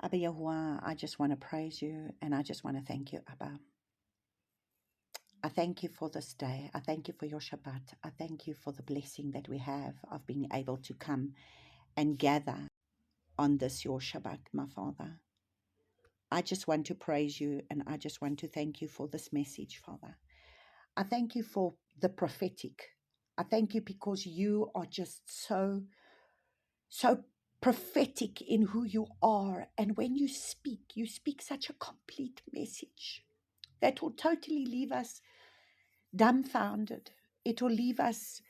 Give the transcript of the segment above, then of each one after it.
Abba Yahuah, I just want to praise you and I just want to thank you, Abba. I thank you for this day. I thank you for your Shabbat. I thank you for the blessing that we have of being able to come and gather on this your Shabbat, my Father. I just want to praise you and I just want to thank you for this message, Father. I thank you for the prophetic. I thank you because you are just so prophetic in who you are. And when you speak such a complete message that will totally leave us dumbfounded. It will leave us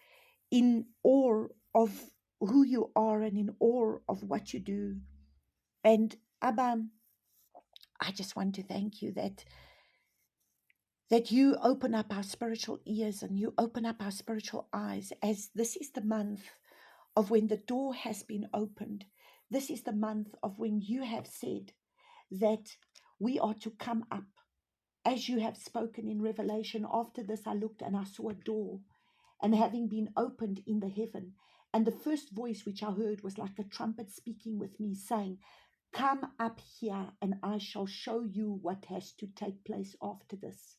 in awe of who you are and in awe of what you do. And Abba, I just want to thank you that you open up our spiritual ears and you open up our spiritual eyes, as this is the month of when the door has been opened. This is the month of when you have said that we are to come up as you have spoken in Revelation. After this, I looked and I saw a door, and having been opened in the heaven, and the first voice which I heard was like a trumpet speaking with me, saying, "Come up here, and I shall show you what has to take place after this."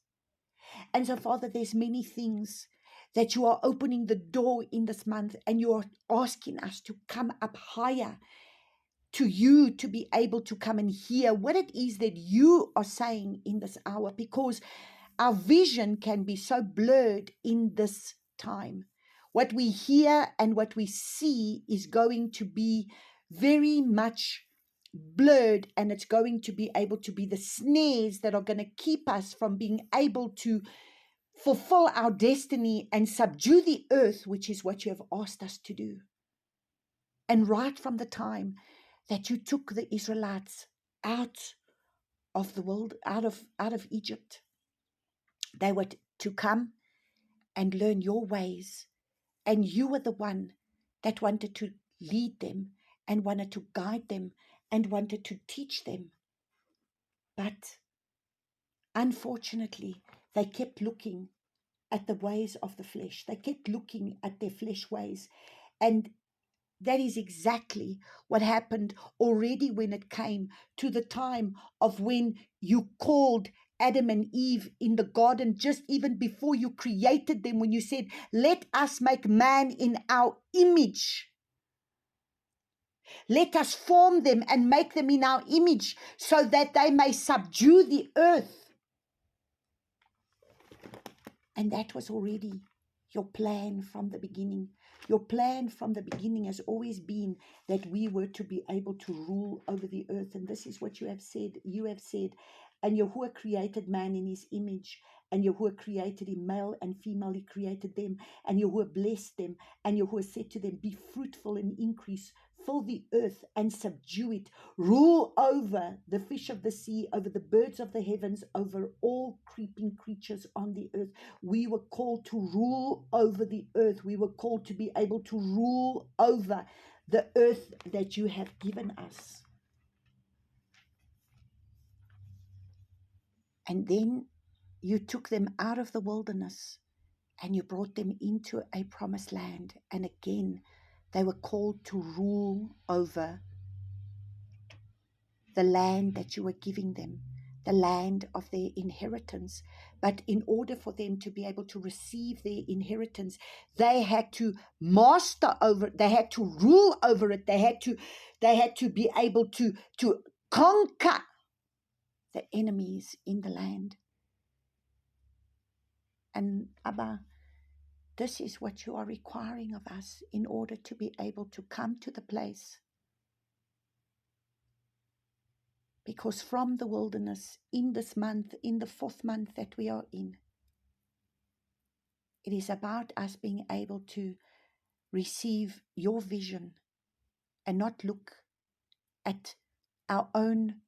And so, Father, there's many things that you are opening the door in this month, and you are asking us to come up higher to you, to be able to come and hear what it is that you are saying in this hour, because our vision can be so blurred in this time. What we hear and what we see is going to be very much blurred, and it's going to be able to be the snares that are going to keep us from being able to fulfill our destiny and subdue the earth, which is what you have asked us to do. And right from the time that you took the Israelites out of the world, out of Egypt, they were to come and learn your ways. And you were the one that wanted to lead them and wanted to guide them and wanted to teach them. But unfortunately, they kept looking at the ways of the flesh. They kept looking at their flesh ways. And that is exactly what happened already when it came to the time of when you called Adam and Eve in the garden, just even before you created them, when you said, "Let us make man in our image. Let us form them and make them in our image so that they may subdue the earth." And that was already your plan from the beginning. Your plan from the beginning has always been that we were to be able to rule over the earth. And this is what you have said. You have said, and Yahuah created man in his image. And Yahuah created him, male and female, he created them. And Yahuah blessed them. And Yahuah said to them, "Be fruitful and increase. Fill the earth and subdue it. Rule over the fish of the sea, over the birds of the heavens, over all creeping creatures on the earth." We were called to rule over the earth. We were called to be able to rule over the earth that you have given us. And then you took them out of the wilderness and you brought them into a promised land. And again, they were called to rule over the land that you were giving them, the land of their inheritance. But in order for them to be able to receive their inheritance, they had to master over it. They had to rule over it. They had to be able to conquer the enemies in the land. And Abba, this is what you are requiring of us in order to be able to come to the place. Because from the wilderness, in this month, in the 4th month that we are in, it is about us being able to receive your vision and not look at our own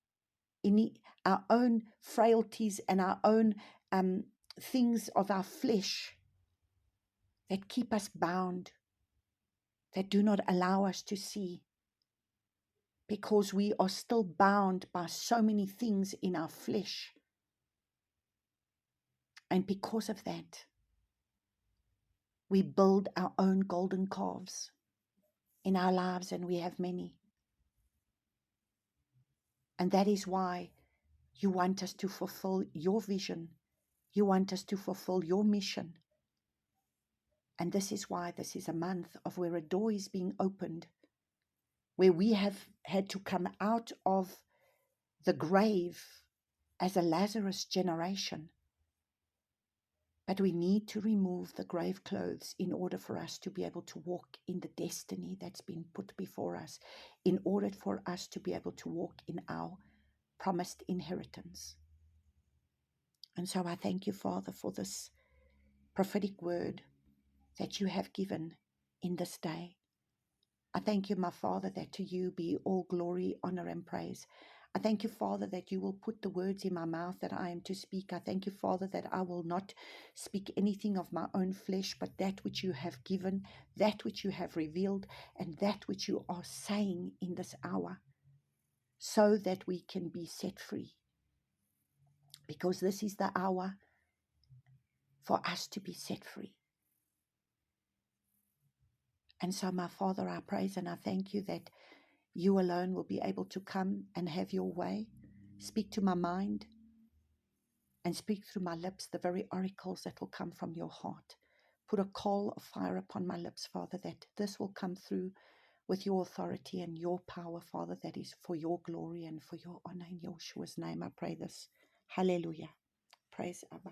frailties and our own things of our flesh that keep us bound, that do not allow us to see, because we are still bound by so many things in our flesh. And because of that, we build our own golden calves in our lives, and we have many. And that is why you want us to fulfill your vision. You want us to fulfill your mission. And this is why this is a month of where a door is being opened, where we have had to come out of the grave as a Lazarus generation. But we need to remove the grave clothes in order for us to be able to walk in the destiny that's been put before us, in order for us to be able to walk in our promised inheritance. And so I thank you, Father, for this prophetic word that you have given in this day. I thank you, my Father, that to you be all glory, honor, and praise. I thank you, Father, that you will put the words in my mouth that I am to speak. I thank you, Father, that I will not speak anything of my own flesh, but that which you have given, that which you have revealed, and that which you are saying in this hour, so that we can be set free. Because this is the hour for us to be set free. And so, my Father, I praise and I thank you that you alone will be able to come and have your way. Speak to my mind and speak through my lips the very oracles that will come from your heart. Put a coal of fire upon my lips, Father, that this will come through with your authority and your power, Father, that is for your glory and for your honor. In Yeshua's name I pray this. Hallelujah. Praise Abba.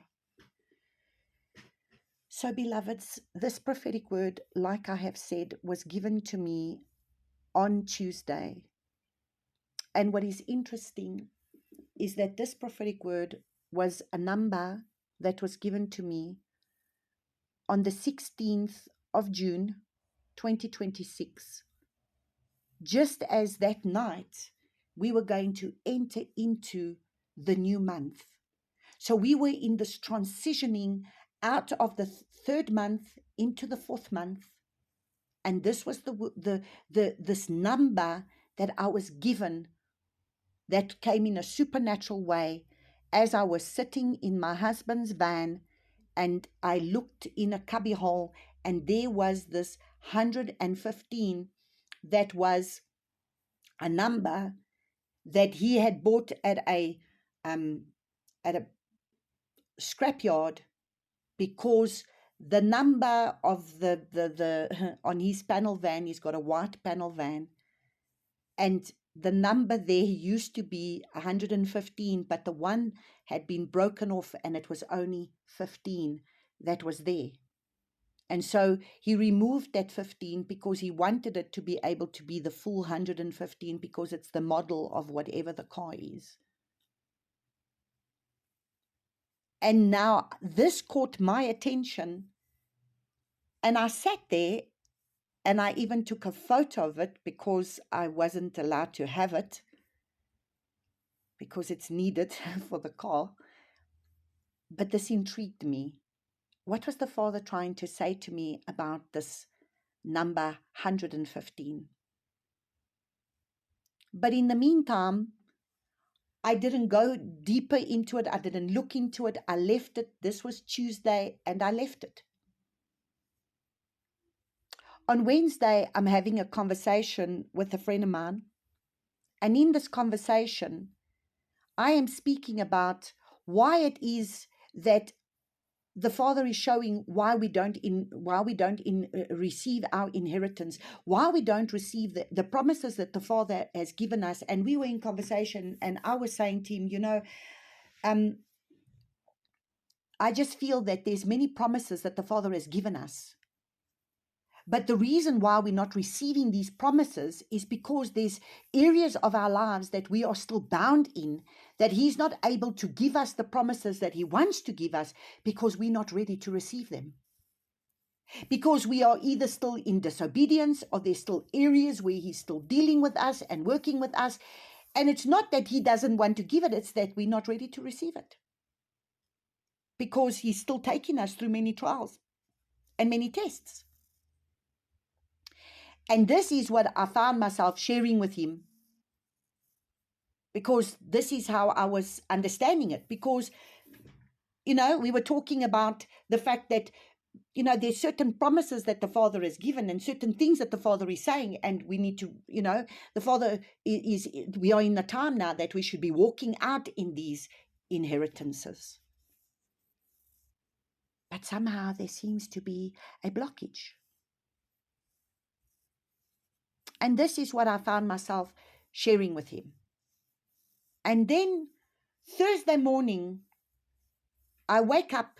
So, beloveds, this prophetic word, like I have said, was given to me on Tuesday. And what is interesting is that this prophetic word was a number that was given to me on the 16th of June, 2026. Just as that night, we were going to enter into the new month. So we were in this transitioning out of the third month into the fourth month. And this was this number that I was given that came in a supernatural way as I was sitting in my husband's van, and I looked in a cubbyhole, and there was this 115 that was a number that he had bought at a scrapyard, because the number of the on his panel van, he's got a white panel van, and the number there used to be 115, but the one had been broken off and it was only 15 that was there. And so he removed that 15 because he wanted it to be able to be the full 115, because it's the model of whatever the car is. And now this caught my attention, and I sat there and I even took a photo of it because I wasn't allowed to have it, because it's needed for the car. But this intrigued me. What was the Father trying to say to me about this number 115? But in the meantime, I didn't go deeper into it. I didn't look into it. I left it. This was Tuesday, and I left it. On Wednesday, I'm having a conversation with a friend of mine. And in this conversation, I am speaking about why it is that the Father is showing why we don't receive our inheritance, why we don't receive the promises that the Father has given us. And we were in conversation, and I was saying to him, I just feel that there's many promises that the Father has given us. But the reason why we're not receiving these promises is because there's areas of our lives that we are still bound in, that He's not able to give us the promises that He wants to give us because we're not ready to receive them. Because we are either still in disobedience, or there's still areas where He's still dealing with us and working with us. And it's not that He doesn't want to give it, it's that we're not ready to receive it. Because He's still taking us through many trials and many tests. And this is what I found myself sharing with him, because this is how I was understanding it. Because, we were talking about the fact that, there's certain promises that the Father has given and certain things that the Father is saying, and we need to, the Father we are in a time now that we should be walking out in these inheritances. But somehow there seems to be a blockage. And this is what I found myself sharing with him. And then Thursday morning, I wake up,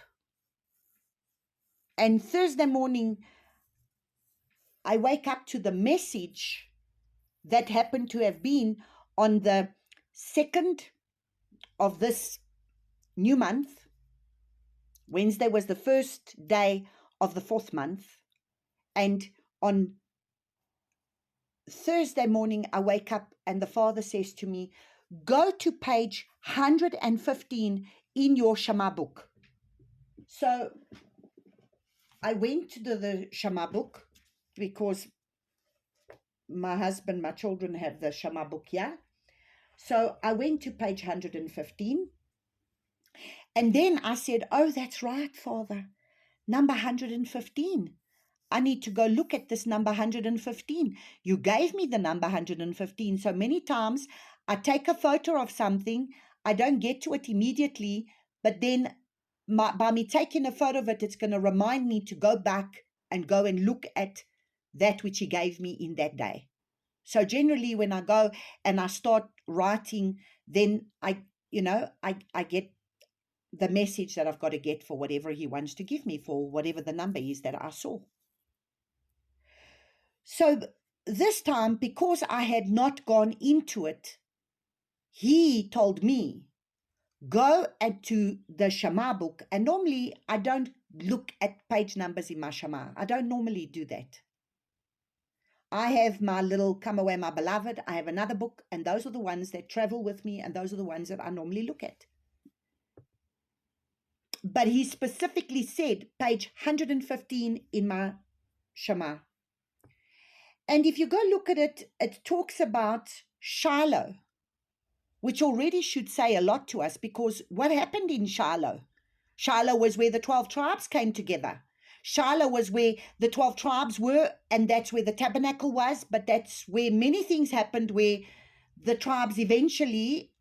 and Thursday morning, I wake up to the message that happened to have been on the 2nd of this new month. Wednesday was the first day of the 4th month. And on Thursday morning, I wake up and the Father says to me, go to page 115 in your Shema book. So I went to the Shema book because my husband, my children have the Shema book here. So I went to page 115. And then I said, oh, that's right, Father. Number 115. I need to go look at this number 115. You gave me the number 115. So many times I take a photo of something. I don't get to it immediately, but then by me taking a photo of it, it's going to remind me to go back and go and look at that which he gave me in that day. So generally when I go and I start writing, then I get the message that I've got to get for whatever he wants to give me, for whatever the number is that I saw. So this time, because I had not gone into it, he told me, go to the Shema book. And normally I don't look at page numbers in my Shema. I don't normally do that. I have my little Come Away My Beloved. I have another book, and those are the ones that travel with me, and those are the ones that I normally look at. But he specifically said page 115 in my Shema. And if you go look at it, it talks about Shiloh, which already should say a lot to us, because what happened in Shiloh? Shiloh was where the 12 tribes came together. Shiloh was where the 12 tribes were, and that's where the tabernacle was, but that's where many things happened, where the tribes eventually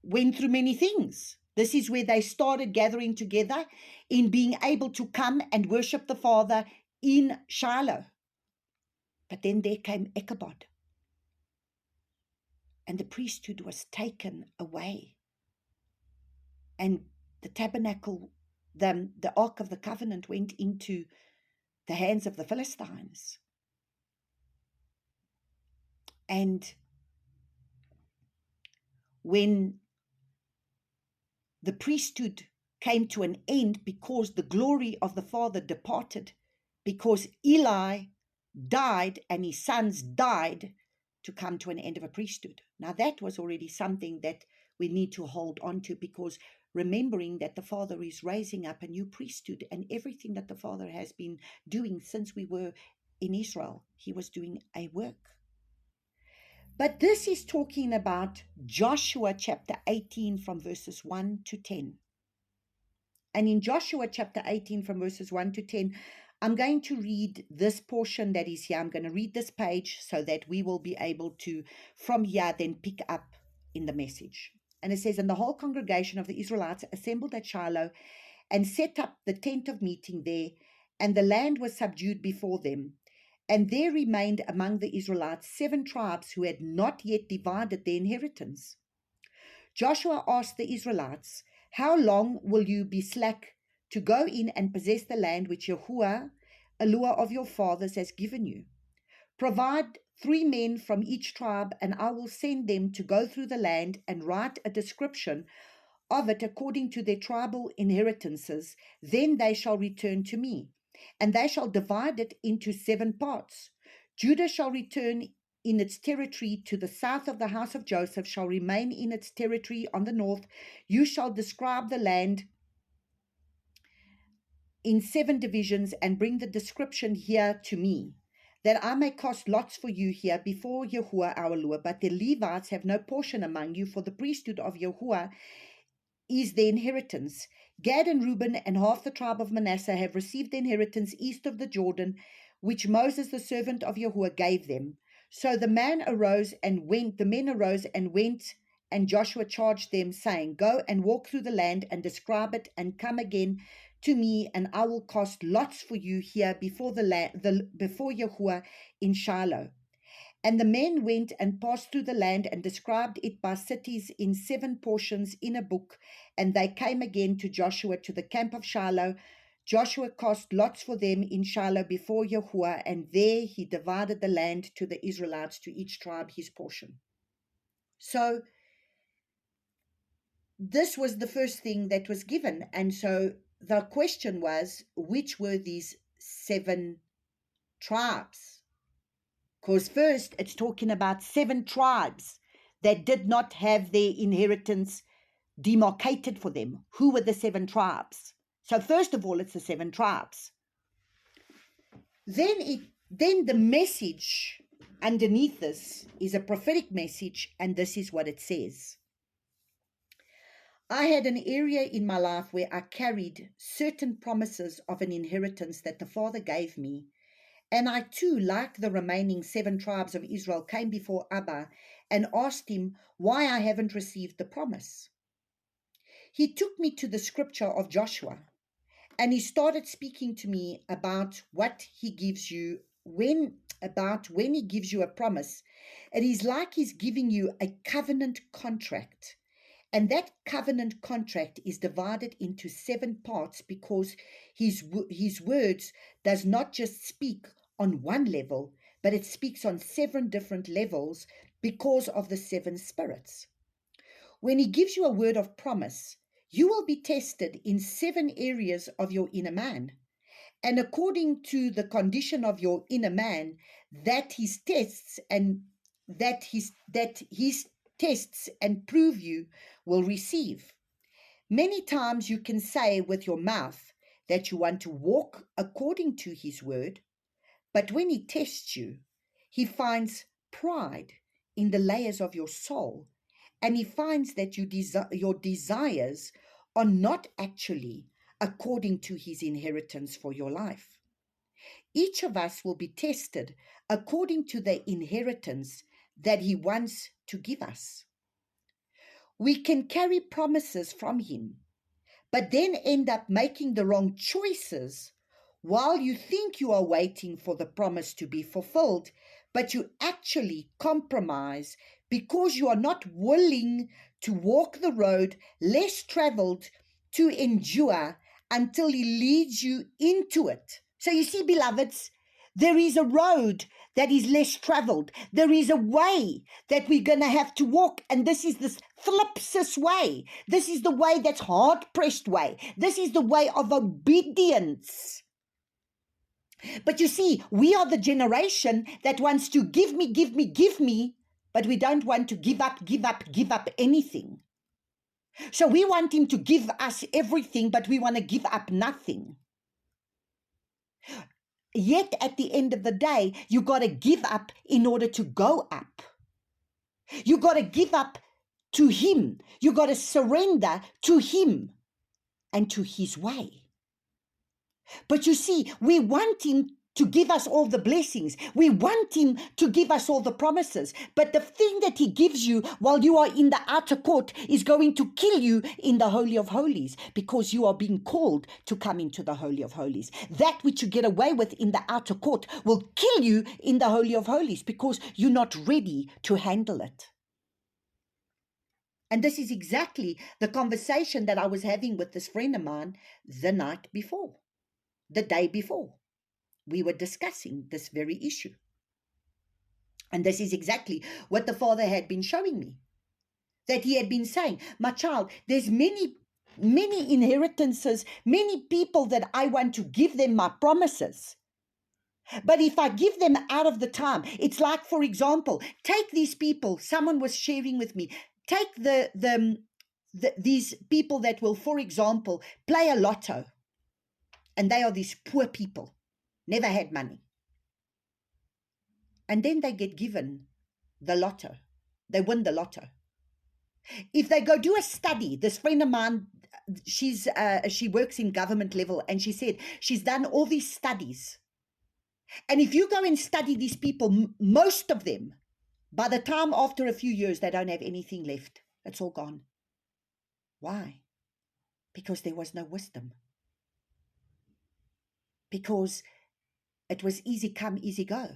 went through many things. This is where they started gathering together in being able to come and worship the Father in Shiloh. But then there came Ichabod, and the priesthood was taken away. And the tabernacle, the Ark of the Covenant, went into the hands of the Philistines. And when the priesthood came to an end, because the glory of the Father departed, because Eli died and his sons died, to come to an end of a priesthood. Now that was already something that we need to hold on to, because remembering that the Father is raising up a new priesthood, and everything that the Father has been doing since we were in Israel, he was doing a work. But this is talking about Joshua chapter 18 from verses 1 to 10. And in Joshua chapter 18 from verses 1 to 10, I'm going to read this portion that is here. I'm going to read this page so that we will be able to, from here, then pick up in the message. And it says, and the whole congregation of the Israelites assembled at Shiloh and set up the tent of meeting there, and the land was subdued before them. And there remained among the Israelites 7 tribes who had not yet divided their inheritance. Joshua asked the Israelites, how long will you be slack to go in and possess the land which Yahuah, Allah of your fathers, has given you? Provide 3 men from each tribe, and I will send them to go through the land and write a description of it according to their tribal inheritances. Then they shall return to me, and they shall divide it into 7 parts. Judah shall return in its territory to the south of the house of Joseph, shall remain in its territory on the north. You shall describe the land in 7 divisions and bring the description here to me, that I may cast lots for you here before Yahuah our Lord. But the Levites have no portion among you, for the priesthood of Yahuah is their inheritance. Gad and Reuben and half the tribe of Manasseh have received the inheritance east of the Jordan, which Moses, the servant of Yahuah, gave them. So the men arose and went, and Joshua charged them, saying, Go and walk through the land and describe it, and come again to me, and I will cast lots for you here before before Yahuah in Shiloh. And the men went and passed through the land and described it by cities in 7 portions in a book. And they came again to Joshua to the camp of Shiloh. Joshua cast lots for them in Shiloh before Yahuah, and there he divided the land to the Israelites, to each tribe his portion. So this was the first thing that was given. And so the question was, which were these 7 tribes? Because first it's talking about 7 tribes that did not have their inheritance demarcated for them. Who were the 7 tribes? So first of all, it's the 7 tribes. Then the message underneath this is a prophetic message, and this is what it says. I had an area in my life where I carried certain promises of an inheritance that the Father gave me. And I too, like the remaining 7 tribes of Israel, came before Abba and asked him why I haven't received the promise. He took me to the scripture of Joshua, and he started speaking to me about what he gives you when he gives you a promise. It is like he's giving you a covenant contract. And that covenant contract is divided into 7 parts, because his words does not just speak on one level, but it speaks on 7 different levels because of the 7 spirits. When he gives you a word of promise, you will be tested in 7 areas of your inner man. And according to the condition of your inner man, that his tests and prove you will receive. Many times you can say with your mouth that you want to walk according to his word, but when he tests you, he finds pride in the layers of your soul, and he finds that your desires are not actually according to his inheritance for your life. Each of us will be tested according to the inheritance that he wants to give us. We can carry promises from him, but then end up making the wrong choices while you think you are waiting for the promise to be fulfilled, but you actually compromise because you are not willing to walk the road less traveled to endure until he leads you into it. So you see, beloveds, there is a road that is less traveled. There is a way that we're going to have to walk, and this is this thlipsis way. This is the way that's hard-pressed way. This is the way of obedience. But you see, we are the generation that wants to give me, but we don't want to give up anything. So we want him to give us everything, but we want to give up nothing. Yet at the end of the day, you got to give up in order to go up. You got to give up to him. You got to surrender to him and to his way. But you see, we want him to give us all the blessings. We want him to give us all the promises. But the thing that he gives you while you are in the outer court is going to kill you in the Holy of Holies, because you are being called to come into the Holy of Holies. That which you get away with in the outer court will kill you in the Holy of Holies, because you're not ready to handle it. And this is exactly the conversation that I was having with this friend of mine the night before, the day before. We were discussing this very issue. And this is exactly what the Father had been showing me. That he had been saying, my child, there's many inheritances, many people that I want to give them my promises. But if I give them out of the time, it's like, for example, take these people, someone was sharing with me, take these people that will, for example, play a lotto. And they are these poor people, never had money. And then they get given the lotto. They win the lotto. If they go do a study, this friend of mine, she works in government level, and she said she's done all these studies. And if you go and study these people, most of them, by the time after a few years, they don't have anything left. It's all gone. Why? Because there was no wisdom. Because it was easy come, easy go.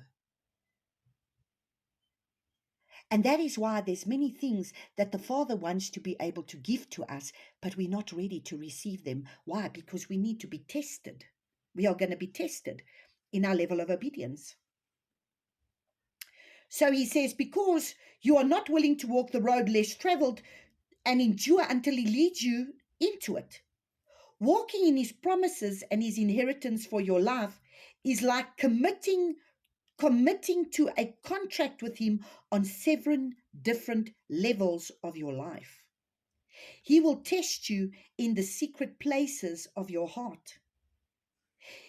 And that is why there's many things that the Father wants to be able to give to us, but we're not ready to receive them. Why? Because we need to be tested. We are going to be tested in our level of obedience. So he says, because you are not willing to walk the road less traveled and endure until he leads you into it. Walking in his promises and his inheritance for your life is like committing to a contract with him on 7 different levels of your life. He will test you in the secret places of your heart.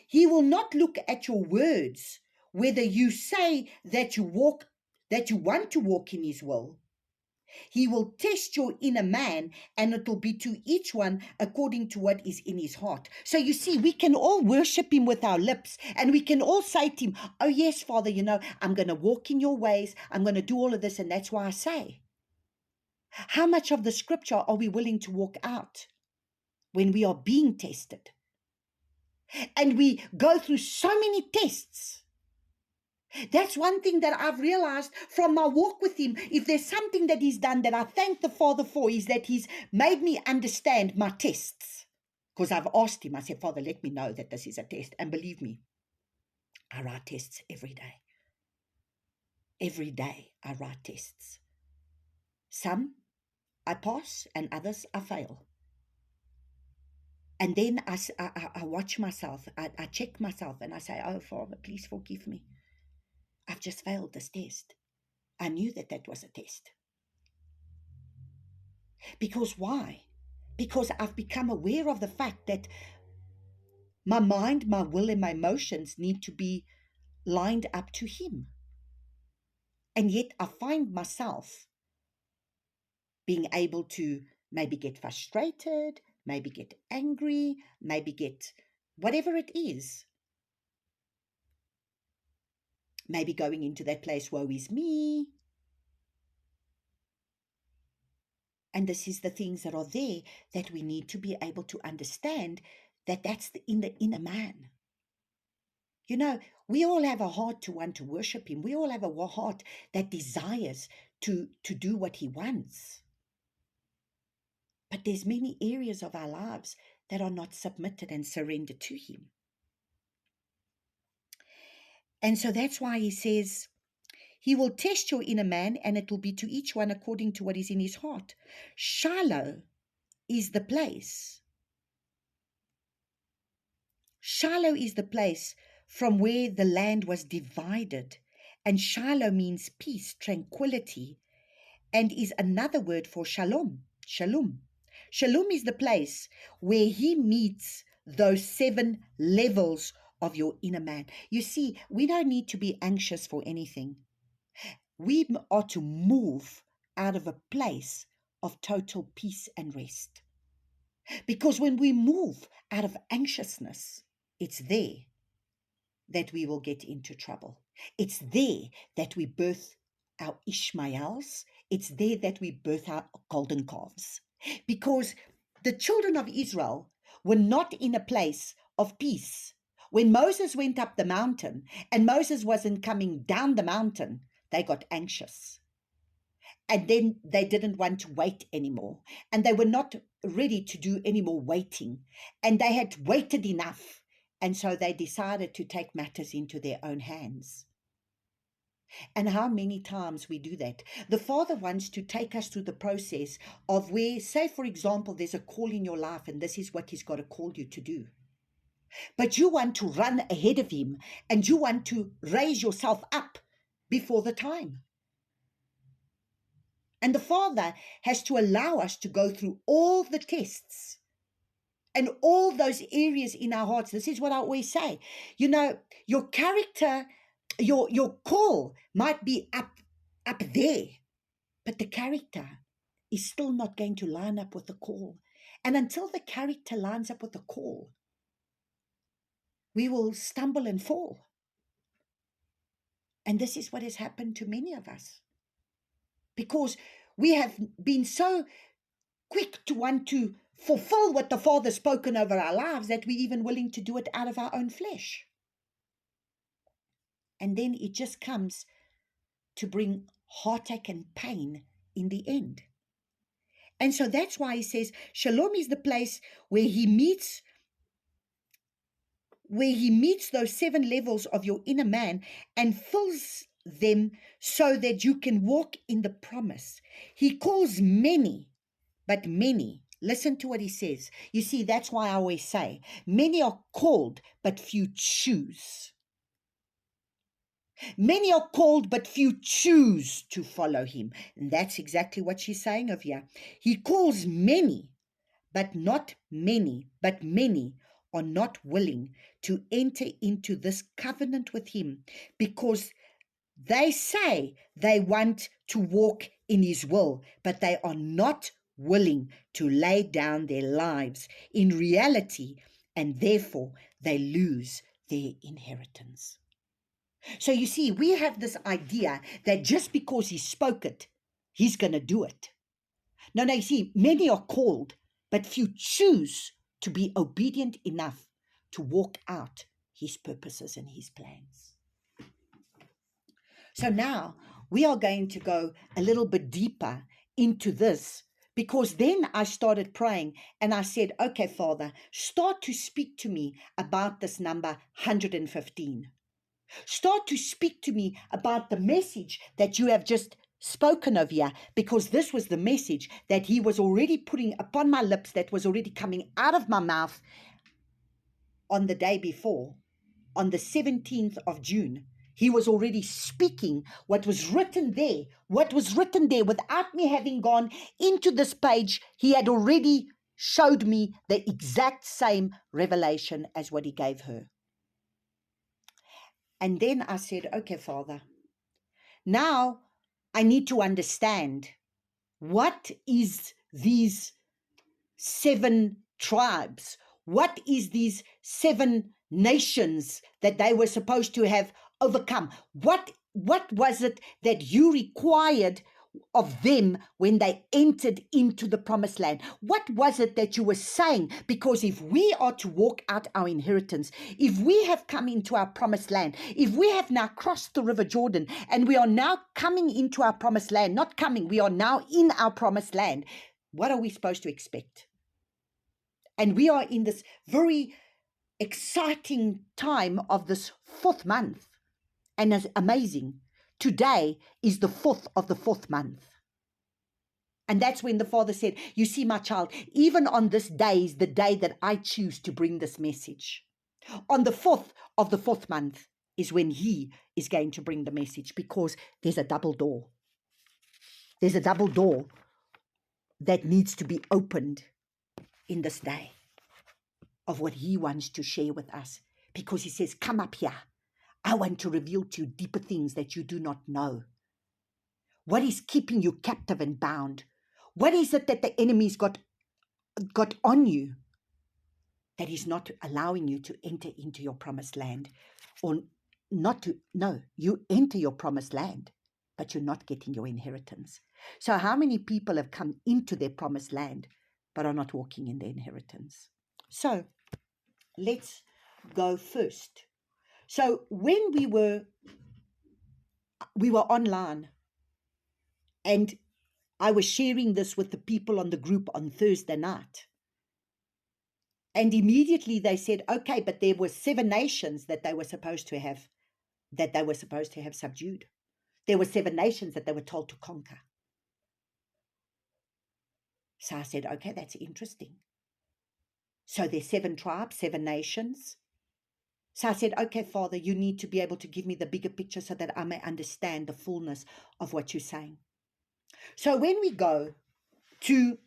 He will not look at your words, whether you say that you want to walk in his will. He will test your inner man, and it will be to each one according to what is in his heart. So you see, we can all worship him with our lips, and we can all say to him, oh yes, Father, I'm going to walk in your ways. I'm going to do all of this. And that's why I say, how much of the scripture are we willing to walk out when we are being tested? And we go through so many tests. That's one thing that I've realized from my walk with him. If there's something that he's done that I thank the Father for, is that he's made me understand my tests. Because I've asked him, I said, Father, let me know that this is a test. And believe me, I write tests every day. Every day I write tests. Some I pass and others I fail. And then I watch myself, I check myself, and I say, oh, Father, please forgive me. I've just failed this test. I knew that that was a test. Because why? Because I've become aware of the fact that my mind, my will, and my emotions need to be lined up to him. And yet I find myself being able to maybe get frustrated, maybe get angry, maybe get whatever it is. Maybe going into that place, woe is me. And this is the things that are there that we need to be able to understand, that that's in the inner man. We all have a heart to want to worship him. We all have a heart that desires to do what he wants. But there's many areas of our lives that are not submitted and surrendered to him. And so that's why he says, he will test your inner man, and it will be to each one according to what is in his heart. Shiloh is the place. Shiloh is the place from where the land was divided. And Shiloh means peace, tranquility, and is another word for shalom. Shalom. Shalom is the place where he meets those 7 levels of your inner man. You see, we don't need to be anxious for anything. We are to move out of a place of total peace and rest. Because when we move out of anxiousness, it's there that we will get into trouble. It's there that we birth our Ishmaels. It's there that we birth our golden calves. Because the children of Israel were not in a place of peace. When Moses went up the mountain and Moses wasn't coming down the mountain, they got anxious. And then they didn't want to wait anymore. And they were not ready to do any more waiting. And they had waited enough. And so they decided to take matters into their own hands. And how many times we do that? The Father wants to take us through the process of where, say, for example, there's a call in your life and this is what he's got to call you to do. But you want to run ahead of him and you want to raise yourself up before the time. And the Father has to allow us to go through all the tests and all those areas in our hearts. This is what I always say. Your character, your call might be up there, but the character is still not going to line up with the call. And until the character lines up with the call, we will stumble and fall. And this is what has happened to many of us. Because we have been so quick to want to fulfill what the Father's spoken over our lives that we're even willing to do it out of our own flesh. And then it just comes to bring heartache and pain in the end. And so that's why he says, Shalom is the place where he meets those 7 levels of your inner man and fills them so that you can walk in the promise. He calls many, but many. Listen to what he says. You see, that's why I always say, many are called, but few choose. Many are called, but few choose to follow him. And that's exactly what she's saying of here. He calls many, but many are not willing to enter into this covenant with him because they say they want to walk in his will, but they are not willing to lay down their lives in reality, and therefore they lose their inheritance. So you see, we have this idea that just because he spoke it, he's going to do it. No, you see, many are called, but few choose to be obedient enough to walk out his purposes and his plans. So now we are going to go a little bit deeper into this, because then I started praying and I said, okay, Father, start to speak to me about this number 115. Start to speak to me about the message that you have just spoken of here, because this was the message that he was already putting upon my lips, that was already coming out of my mouth on the day before, on the 17th of June. He was already speaking what was written there, without me having gone into this page. He had already showed me the exact same revelation as what he gave her. And then I said, okay, Father, now I need to understand, what is these 7 tribes? What is these 7 nations that they were supposed to have overcome? What was it that you required of them when they entered into the promised land? What was it that you were saying? Because if we are to walk out our inheritance, if we have come into our promised land, if we have now crossed the river Jordan and we are now coming into our promised land, not coming, we are now in our promised land, what are we supposed to expect? And we are in this very exciting time of this 4th month. And it's amazing. Today is the 4th of the 4th month. And that's when the Father said, you see, my child, even on this day is the day that I choose to bring this message. On the 4th of the 4th month is when he is going to bring the message, because there's a double door. There's a double door that needs to be opened in this day of what he wants to share with us, because he says, come up here. I want to reveal to you deeper things that you do not know. What is keeping you captive and bound? What is it that the enemy's got on you that is not allowing you to enter into your promised land? Or not to, no, you enter your promised land, but you're not getting your inheritance. So how many people have come into their promised land, but are not walking in their inheritance? So let's go first. So when we were online, and I was sharing this with the people on the group on Thursday night, and immediately they said, okay, but there were 7 nations that they were supposed to have subdued. There were 7 nations that they were told to conquer. So I said, okay, that's interesting. So there's 7 tribes, 7 nations. So I said, okay, Father, you need to be able to give me the bigger picture so that I may understand the fullness of what you're saying. So when we go to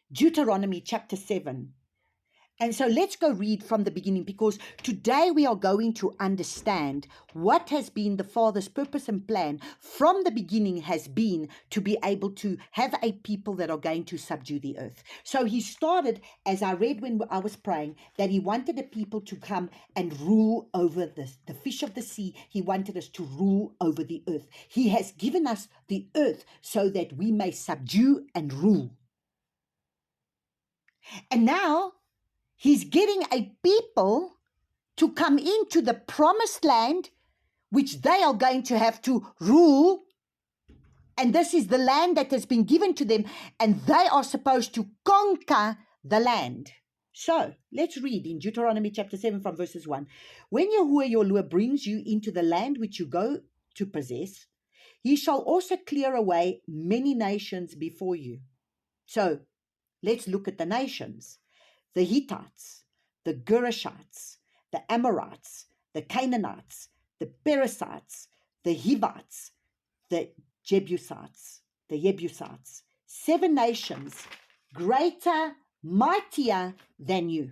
Deuteronomy chapter 7, And so let's go read from the beginning, because today we are going to understand what has been the Father's purpose and plan from the beginning has been to be able to have a people that are going to subdue the earth. So he started, as I read when I was praying, that he wanted a people to come and rule over the fish of the sea. He wanted us to rule over the earth. He has given us the earth so that we may subdue and rule. And now he's getting a people to come into the promised land, which they are going to have to rule. And this is the land that has been given to them, and they are supposed to conquer the land. So let's read in Deuteronomy chapter 7 from verses 1. When Yahuah your Lord brings you into the land which you go to possess, he shall also clear away many nations before you. So let's look at the nations. The Hittites, the Girgashites, the Amorites, the Canaanites, the Perizzites, the Hivites, the Jebusites, 7 nations greater, mightier than you.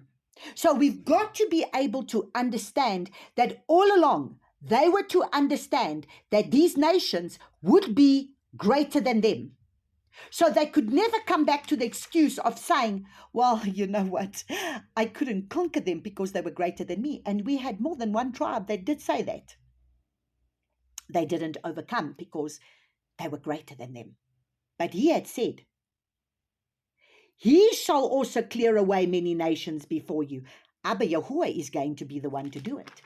So we've got to be able to understand that all along they were to understand that these nations would be greater than them. So they could never come back to the excuse of saying, well, you know what, I couldn't conquer them because they were greater than me. And we had more than one tribe that did say that. They didn't overcome because they were greater than them. But he had said, he shall also clear away many nations before you. Abba Yahuah is going to be the one to do it.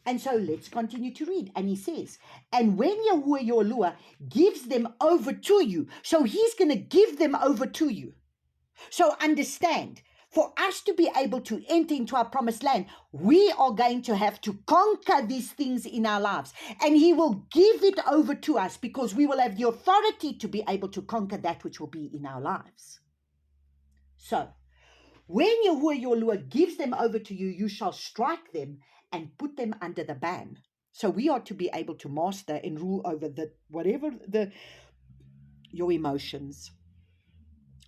And so let's continue to read. And he says, and when Yahuah your Lord gives them over to you, so he's going to give them over to you. So understand, for us to be able to enter into our promised land, we are going to have to conquer these things in our lives. And he will give it over to us because we will have the authority to be able to conquer that which will be in our lives. So, when Yahuah your Lord gives them over to you, you shall strike them and put them under the ban. So we are to be able to master and rule over your emotions,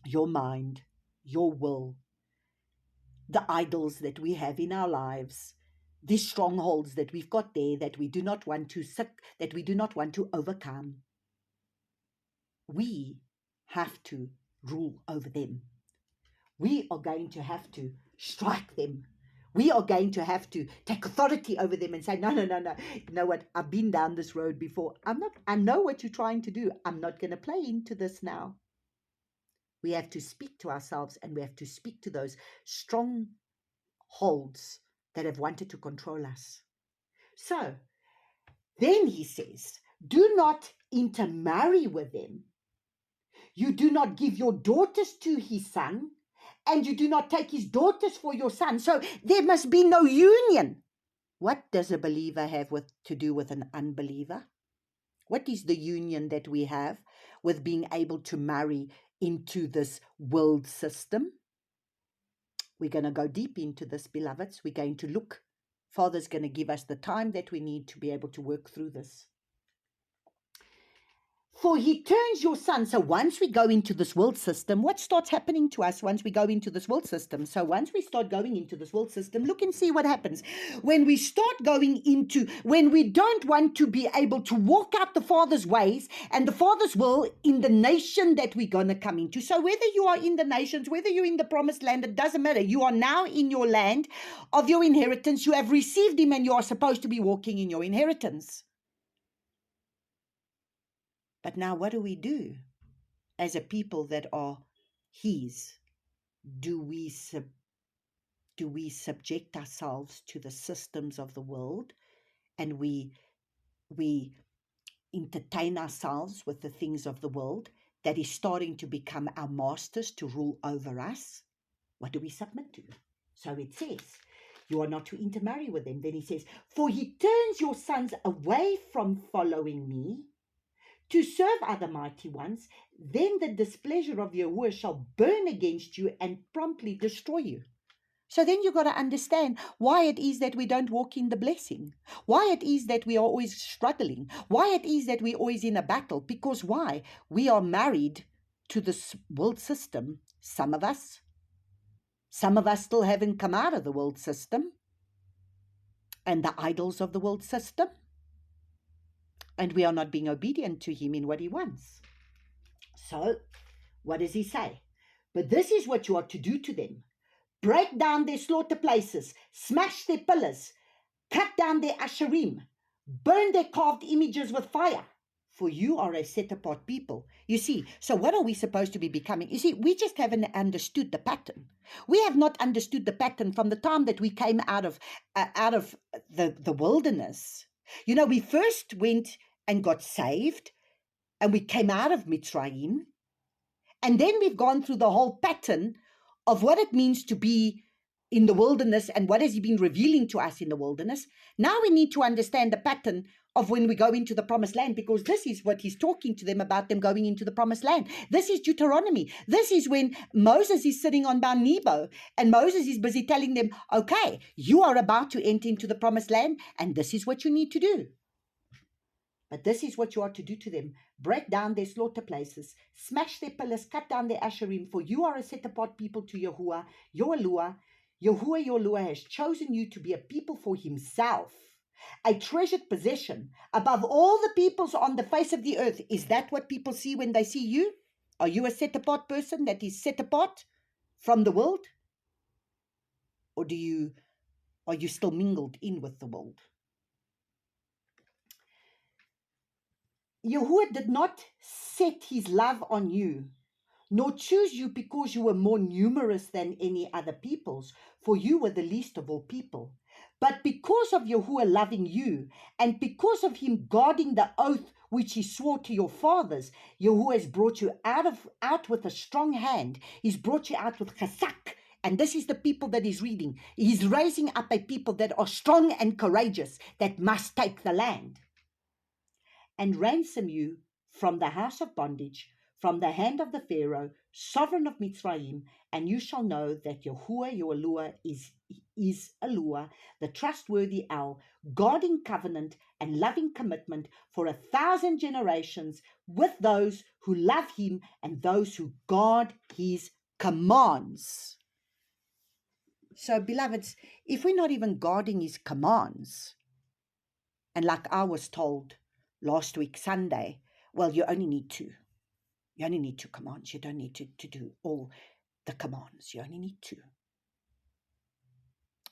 your mind, your will, the idols that we have in our lives, these strongholds that we've got there that we do not want to overcome. We have to rule over them. We are going to have to strike them. We are going to have to take authority over them and say, no. You know what? I've been down this road before. I know what you're trying to do. I'm not going to play into this now. We have to speak to ourselves, and we have to speak to those strong holds that have wanted to control us. So then he says, do not intermarry with them. You do not give your daughters to his son, and you do not take his daughters for your son. So there must be no union. What does a believer have to do with an unbeliever? What is the union that we have with being able to marry into this world system? We're going to go deep into this, beloveds. We're going to look. Father's going to give us the time that we need to be able to work through this. For he turns your son. So once we go into this world system, what starts happening to us once we go into this world system? So once we start going into this world system, look and see what happens. When we don't want to be able to walk out the Father's ways and the Father's will in the nation that we're going to come into. So whether you are in the nations, whether you're in the promised land, it doesn't matter. You are now in your land of your inheritance. You have received him and you are supposed to be walking in your inheritance. But now what do we do as a people that are his? Do we subject ourselves to the systems of the world, and we entertain ourselves with the things of the world that is starting to become our masters to rule over us? What do we submit to? So it says, you are not to intermarry with them. Then he says, for he turns your sons away from following me to serve other mighty ones, then the displeasure of Yahuah shall burn against you and promptly destroy you. So then you've got to understand why it is that we don't walk in the blessing, why it is that we are always struggling, why it is that we're always in a battle. Because why? We are married to this world system, some of us. Some of us still haven't come out of the world system and the idols of the world system, and we are not being obedient to him in what he wants. So, what does he say? But this is what you are to do to them. Break down their slaughter places, smash their pillars, cut down their asherim, burn their carved images with fire. For you are a set-apart people. You see, so what are we supposed to be becoming? You see, we just haven't understood the pattern. We have not understood the pattern from the time that we came out of the wilderness. You know, we first went and got saved, and we came out of Mitzrayim, and then we've gone through the whole pattern of what it means to be in the wilderness and what has he been revealing to us in the wilderness. Now we need to understand the pattern of when we go into the promised land, because this is what he's talking to them about, them going into the promised land. This is Deuteronomy. This is when Moses is sitting on Mount Nebo, and Moses is busy telling them, okay, you are about to enter into the promised land, and this is what you need to do. But this is what you are to do to them. Break down their slaughter places, smash their pillars, cut down their asherim, for you are a set-apart people to Yahuah, your Eluah. Yahuah, your Eluah, has chosen you to be a people for himself, a treasured possession above all the peoples on the face of the earth. Is that what people see when they see you? Are you a set-apart person that is set apart from the world? Or are you still mingled in with the world? Yahuah did not set his love on you, nor choose you because you were more numerous than any other peoples, for you were the least of all people. But because of Yahuah loving you, and because of him guarding the oath which he swore to your fathers, Yahuah has brought you out with a strong hand. He's brought you out with chazak. And this is the people that he's reading. He's raising up a people that are strong and courageous, that must take the land, and ransom you from the house of bondage, from the hand of the Pharaoh, sovereign of Mitzrayim, and you shall know that Yahuah, your Eluah, is Eluah, the trustworthy El, guarding covenant and loving commitment for 1,000 generations with those who love him and those who guard his commands. So, beloveds, if we're not even guarding his commands, and like I was told last week, Sunday, well, you only need two. You only need two commands. You don't need to do all the commands. You only need two.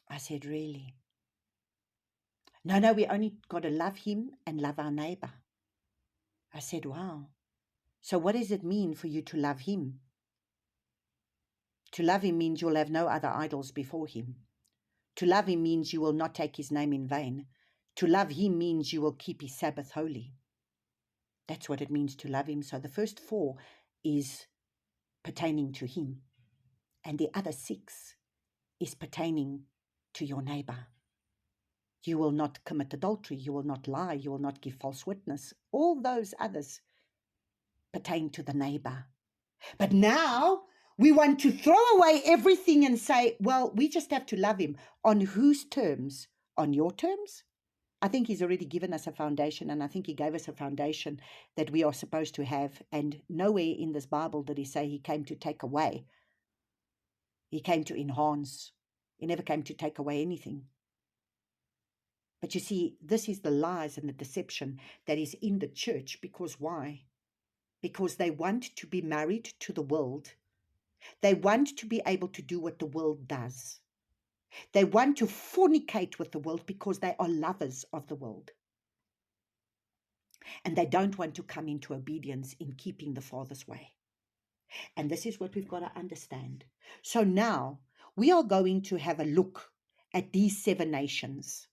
I said, really? No, we only got to love him and love our neighbor. I said, wow. So what does it mean for you to love him? To love him means you'll have no other idols before him. To love him means you will not take his name in vain. To love him means you will keep his Sabbath holy. That's what it means to love him. So the first 4 is pertaining to him, and the other 6 is pertaining to your neighbor. You will not commit adultery, you will not lie, you will not give false witness. All those others pertain to the neighbor. But now we want to throw away everything and say, well, we just have to love him. On whose terms? On your terms? I think he's already given us a foundation, and I think he gave us a foundation that we are supposed to have. And nowhere in this Bible did he say he came to take away. He came to enhance. He never came to take away anything. But you see, this is the lies and the deception that is in the church. Because why? Because they want to be married to the world. They want to be able to do what the world does. They want to fornicate with the world because they are lovers of the world. And they don't want to come into obedience in keeping the Father's way. And this is what we've got to understand. So now we are going to have a look at these 7 nations.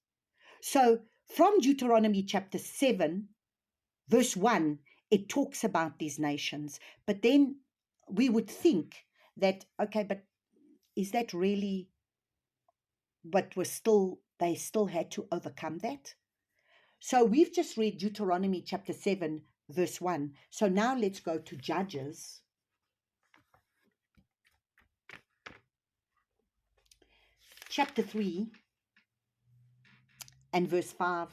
So from Deuteronomy chapter 7, verse 1, it talks about these nations. But then we would think that, okay, but is that really what they still had to overcome that? So we've just read Deuteronomy chapter 7, verse 1. So now let's go to Judges chapter 3 and verse 5.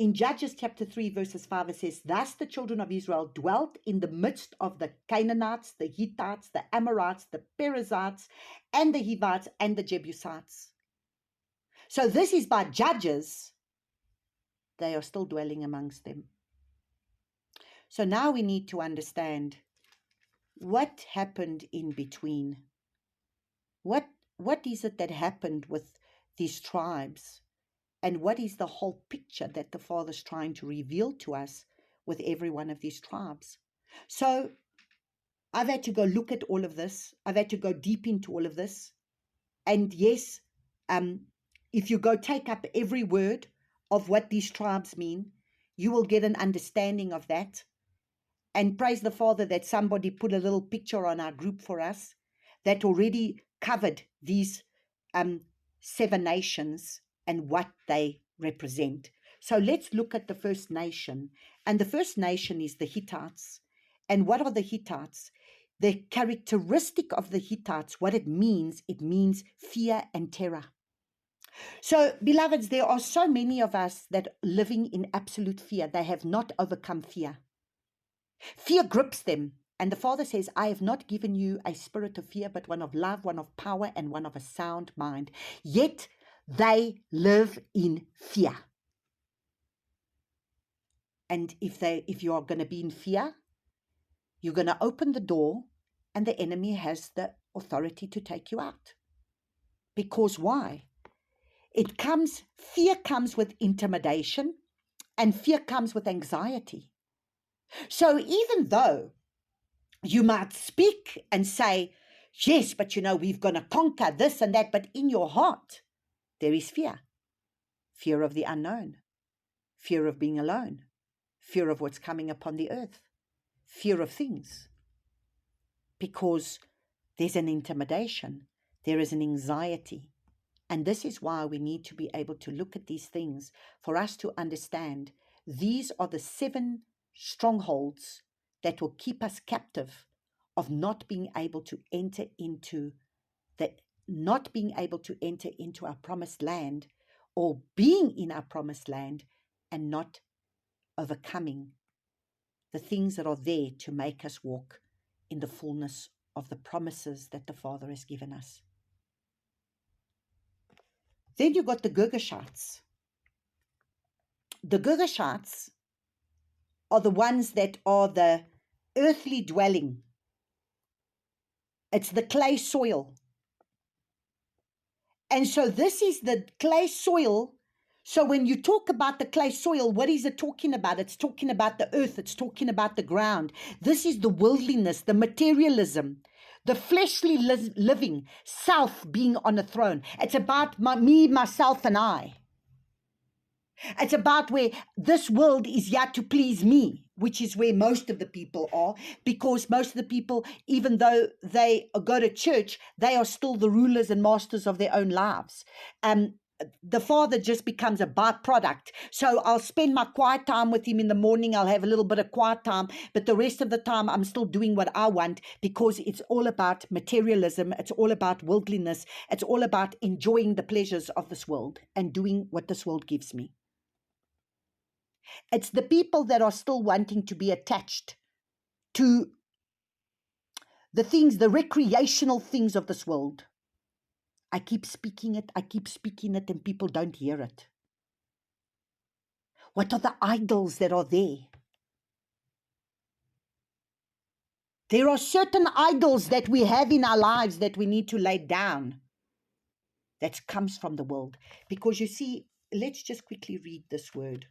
In Judges chapter 3, verses 5, it says, "Thus the children of Israel dwelt in the midst of the Canaanites, the Hittites, the Amorites, the Perizzites, and the Hivites, and the Jebusites." So this is by Judges. They are still dwelling amongst them. So now we need to understand what happened in between. What is it that happened with these tribes? And what is the whole picture that the Father's trying to reveal to us with every one of these tribes? So I've had to go look at all of this. I've had to go deep into all of this. And yes, if you go take up every word of what these tribes mean, you will get an understanding of that. And praise the Father that somebody put a little picture on our group for us that already covered these 7 nations and what they represent. So let's look at the first nation. And the first nation is the Hittites. And what are the Hittites? The characteristic of the Hittites, what it means fear and terror. So, beloveds, there are so many of us that are living in absolute fear. They have not overcome fear. Fear grips them. And the Father says, "I have not given you a spirit of fear, but one of love, one of power, and one of a sound mind." Yet they live in fear. And if you are going to be in fear, you're going to open the door and the enemy has the authority to take you out. Because why? Fear comes with intimidation, and fear comes with anxiety. So even though you might speak and say, "Yes, but we've got to conquer this and that," but in your heart, there is fear. Fear of the unknown, fear of being alone, fear of what's coming upon the earth, fear of things. Because there's an intimidation, there is an anxiety. And this is why we need to be able to look at these things for us to understand these are the 7 strongholds that will keep us captive of not being able to enter into our promised land, or being in our promised land and not overcoming the things that are there to make us walk in the fullness of the promises that the Father has given us. Then you've got the Girgashites. The Girgashites are the ones that are the earthly dwelling. It's the clay soil. And so this is the clay soil. So when you talk about the clay soil, what is it talking about? It's talking about the earth. It's talking about the ground. This is the worldliness, the materialism, the fleshly living, self being on a throne. It's about me, myself, and I. It's about where this world is yet to please me, which is where most of the people are, because most of the people, even though they go to church, they are still the rulers and masters of their own lives. The Father just becomes a byproduct. So I'll spend my quiet time with him in the morning. I'll have a little bit of quiet time, but the rest of the time I'm still doing what I want, because it's all about materialism. It's all about worldliness. It's all about enjoying the pleasures of this world and doing what this world gives me. It's the people that are still wanting to be attached to the things, the recreational things of this world. I keep speaking it, and people don't hear it. What are the idols that are there? There are certain idols that we have in our lives that we need to lay down. That comes from the world. Because you see, let's just quickly read this word.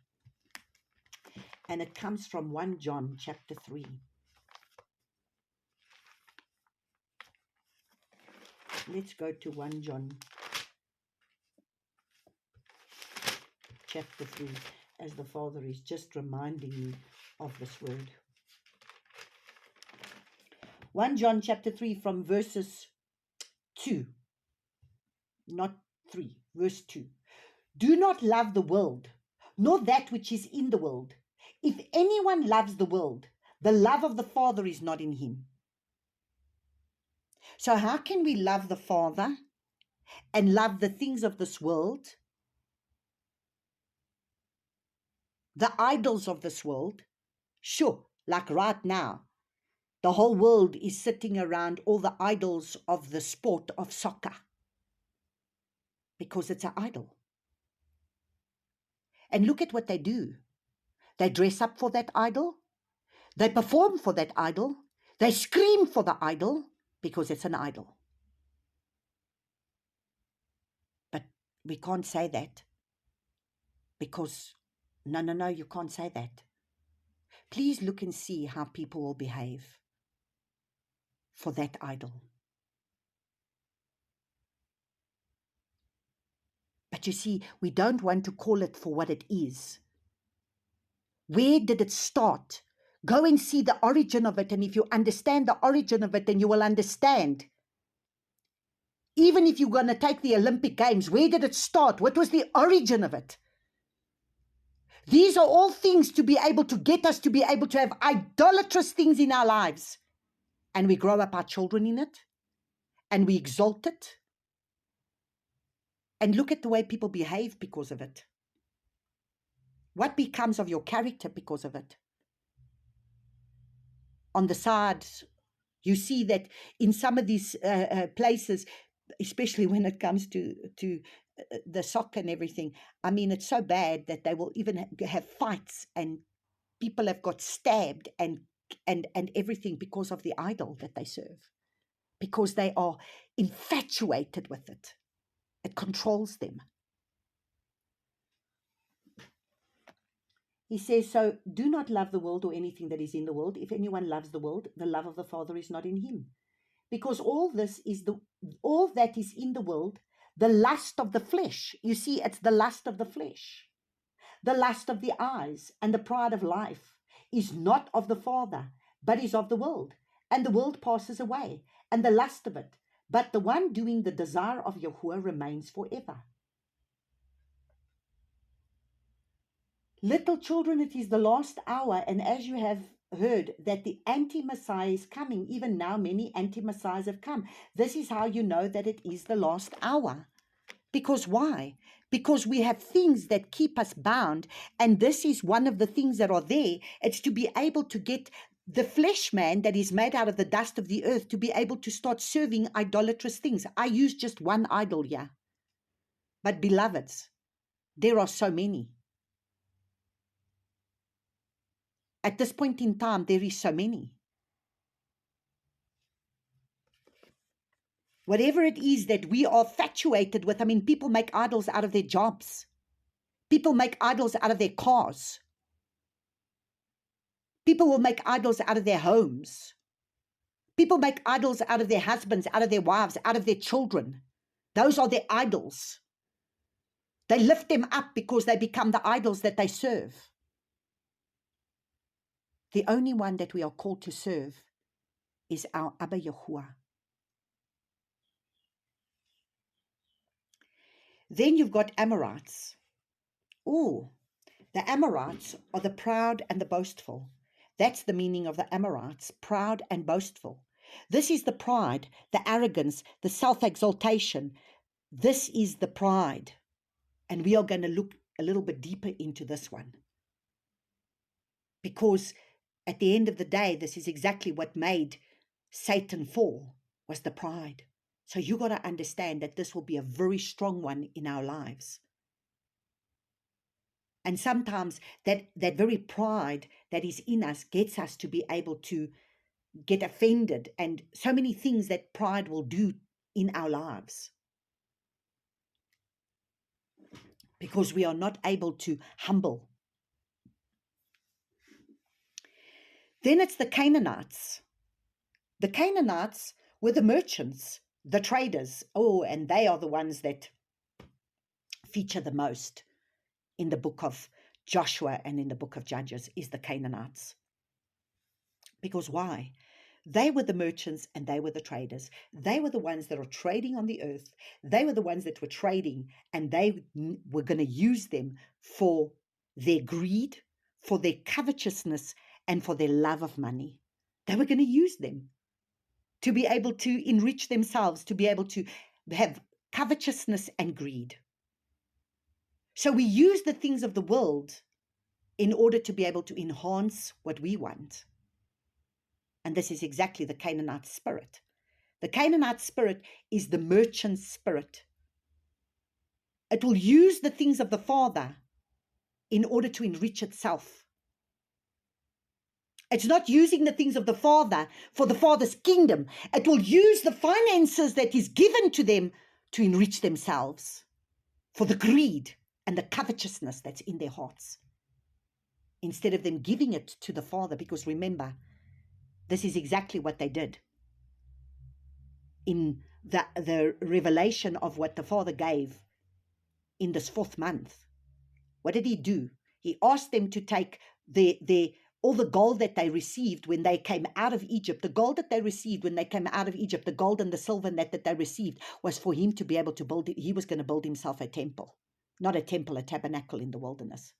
And it comes from 1 John chapter 3. Let's go to 1 John chapter 3, as the Father is just reminding me of this word. 1 John chapter 3 from verses 2, not 3, verse 2. Do not love the world, nor that which is in the world. If anyone loves the world, the love of the Father is not in him. So how can we love the Father and love the things of this world the idols of this world. Sure, like right now, the whole world is sitting around all the idols of the sport of soccer because it's an idol. And look at what they do. They dress up for that idol. They perform for that idol. They scream for the idol because it's an idol. But we can't say that because, no, you can't say that. Please look and see how people will behave for that idol. But you see, we don't want to call it for what it is. Where did it start? Go and see the origin of it, and if you understand the origin of it, then you will understand. Even if you're going to take the Olympic Games, where did it start? What was the origin of it? These are all things to be able to get us to be able to have idolatrous things in our lives. And we grow up our children in it, and we exalt it. And look at the way people behave because of it. What becomes of your character because of it? On the sides, you see that in some of these places, especially when it comes to the soccer and everything, I mean, it's so bad that they will even have fights and people have got stabbed and everything because of the idol that they serve, because they are infatuated with it. It controls them. He says, so do not love the world or anything that is in the world. If anyone loves the world, the love of the Father is not in him. Because all that is in the world, the lust of the flesh. You see, it's the lust of the flesh, the lust of the eyes, and the pride of life is not of the Father, but is of the world. And the world passes away, and the lust of it. But the one doing the desire of Yahuah remains forever. Little children, it is the last hour, and as you have heard that the anti-Messiah is coming, even now many anti-Messiahs have come. This is how you know that it is the last hour. Because why? Because we have things that keep us bound, and this is one of the things that are there. It's to be able to get the flesh man that is made out of the dust of the earth to be able to start serving idolatrous things. I use just one idol here. But beloveds, there are so many. At this point in time, there is so many. Whatever it is that we are infatuated with, I mean, people make idols out of their jobs. People make idols out of their cars. People will make idols out of their homes. People make idols out of their husbands, out of their wives, out of their children. Those are their idols. They lift them up because they become the idols that they serve. The only one that we are called to serve is our Abba Yahuah. Then you've got Amorites. Oh, the Amorites are the proud and the boastful. That's the meaning of the Amorites, proud and boastful. This is the pride, the arrogance, the self-exaltation. This is the pride. And we are going to look a little bit deeper into this one. Because at the end of the day, this is exactly what made Satan fall, was the pride. So you got to understand that this will be a very strong one in our lives. And sometimes that very pride that is in us gets us to be able to get offended, and so many things that pride will do in our lives. Because we are not able to humble. Then it's the Canaanites. The Canaanites were the merchants, the traders. Oh, and they are the ones that feature the most in the book of Joshua and in the book of Judges, is the Canaanites. Because why? They were the merchants and they were the traders. They were the ones that are trading on the earth. They were the ones that were trading, and they were going to use them for their greed, for their covetousness, and for their love of money. They were going to use them to be able to enrich themselves, to be able to have covetousness and greed. So we use the things of the world in order to be able to enhance what we want. And this is exactly the Canaanite spirit. The Canaanite spirit is the merchant spirit. It will use the things of the Father in order to enrich itself. It's not using the things of the Father for the Father's kingdom. It will use the finances that is given to them to enrich themselves for the greed and the covetousness that's in their hearts, instead of them giving it to the Father. Because remember, this is exactly what they did in the revelation of what the Father gave in this 4th month. What did he do? He asked them to take all the gold that they received when they came out of Egypt. The gold that they received when they came out of Egypt, the gold and the silver that they received, was for him to be able to build. He was going to build himself a temple. Not a temple, a tabernacle in the wilderness.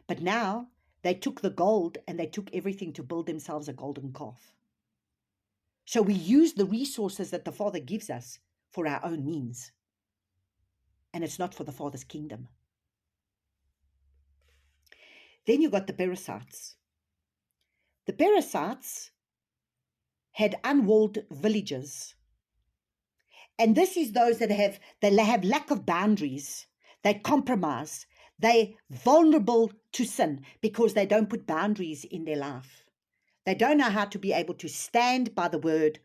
But now they took the gold and they took everything to build themselves a golden calf. So we use the resources that the Father gives us for our own means. And it's not for the Father's kingdom. Then you got the Perizzites. The Perizzites had unwalled villages. And this is those that have lack of boundaries. They compromise. They're vulnerable to sin because they don't put boundaries in their life. They don't know how to be able to stand by the word.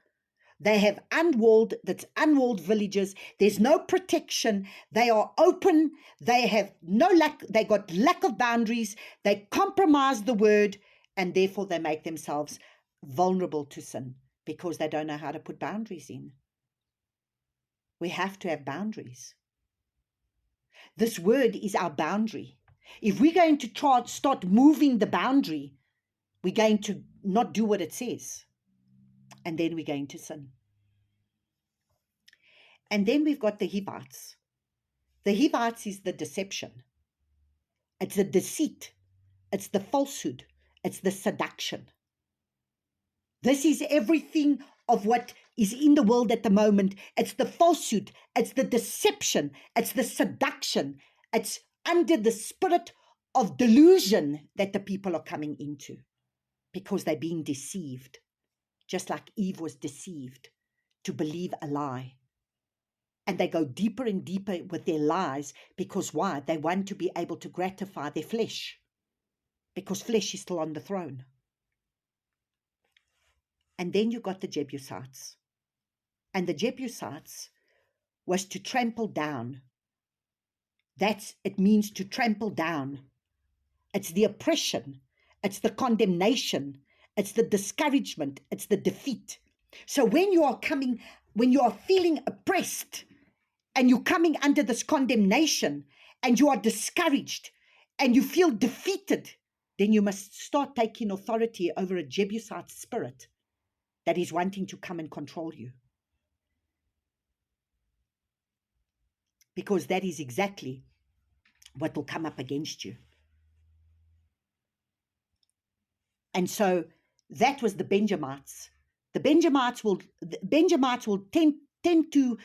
They have unwalled villages. There's no protection. They are open. They have they got lack of boundaries. They compromise the word, and therefore they make themselves vulnerable to sin because they don't know how to put boundaries in. We have to have boundaries. This word is our boundary. If we're going to start moving the boundary, we're going to not do what it says. And then we're going to sin. And then we've got the Hivites. The Hivites is the deception. It's the deceit. It's the falsehood. It's the seduction. This is everything of what is in the world at the moment. It's the falsehood. It's the deception. It's the seduction. It's under the spirit of delusion that the people are coming into because they're being deceived, just like Eve was deceived to believe a lie. And they go deeper and deeper with their lies because why? They want to be able to gratify their flesh because flesh is still on the throne. And then you got the Jebusites. And the Jebusites was to trample down. It means to trample down. It's the oppression. It's the condemnation. It's the discouragement. It's the defeat. So when you are feeling oppressed and you're coming under this condemnation and you are discouraged and you feel defeated, then you must start taking authority over a Jebusite spirit that is wanting to come and control you. Because that is exactly what will come up against you. And so that was the Benjamites. The Benjamites will tend to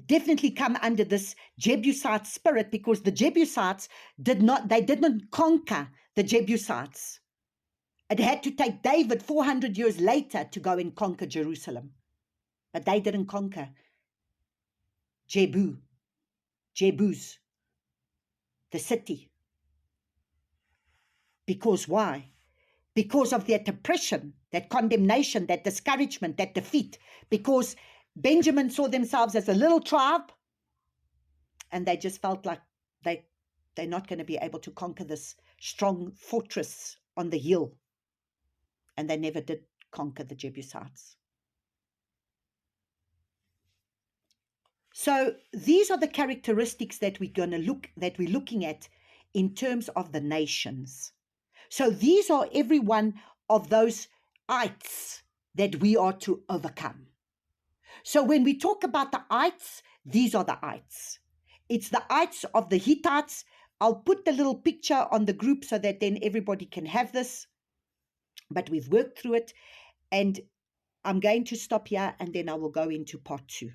definitely come under this Jebusite spirit because the Jebusites didn't conquer the Jebusites. It had to take David 400 years later to go and conquer Jerusalem. But they didn't conquer Jebus, the city. Because why? Because of that oppression, that condemnation, that discouragement, that defeat. Because Benjamin saw themselves as a little tribe and they just felt like they're not going to be able to conquer this strong fortress on the hill. And they never did conquer the Jebusites. So these are the characteristics that we're looking at in terms of the nations. So these are every one of those ites that we are to overcome. So when we talk about the ites, these are the ites. It's the ites of the Hittites. I'll put the little picture on the group so that then everybody can have this. But we've worked through it, and I'm going to stop here and then I will go into part 2.